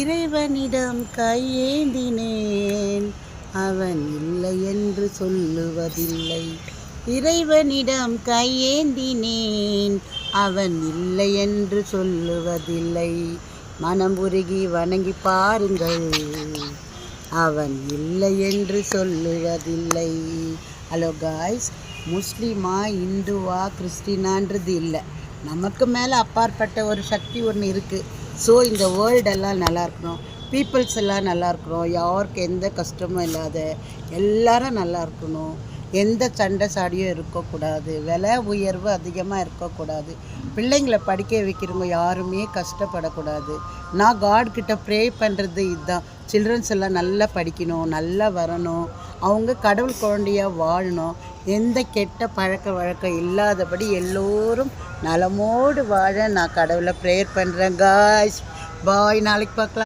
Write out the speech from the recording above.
இறைவனிடம் கையேந்தினேன், அவன் இல்லை என்று சொல்லுவதில்லை. இறைவனிடம் கையேந்தினேன், அவன் இல்லை என்று சொல்லுவதில்லை. மனம் உருகி வணங்கி பாருங்கள், அவன் இல்லை என்று சொல்லுவதில்லை. ஹலோ காய்ஸ், முஸ்லீமா இந்துவா கிறிஸ்டினான்றது இல்லை, நமக்கு மேலே அப்பாற்பட்ட ஒரு சக்தி ஒன்று இருக்குது. ஸோ இந்த வேர்ல்டெல்லாம் நல்லா இருக்கணும், பீப்புள்ஸ் எல்லாம் நல்லா இருக்கணும், யாருக்கு எந்த கஷ்டமும் இல்லாத எல்லாரும் நல்லா இருக்கணும். எந்த சண்டை சாடியும் இருக்கக்கூடாது, விலை உயர்வு அதிகமாக இருக்கக்கூடாது, பிள்ளைங்களை படிக்க வைக்கிறவங்க யாருமே கஷ்டப்படக்கூடாது. நான் காட்கிட்ட ப்ரே பண்ணுறது இதுதான். சில்ட்ரன்ஸ் எல்லாம் நல்லா படிக்கணும், நல்லா வரணும், அவங்க கடவுள் குழந்தையாக வாழணும், எந்த கெட்ட பழக்க வழக்கம் இல்லாதபடி எல்லோரும் நலமோடு வாழ நான் கடவுளை ப்ரேயர் பண்ணுறேன். காய்ஸ் பாய், நாளைக்கு பார்க்கலாம்.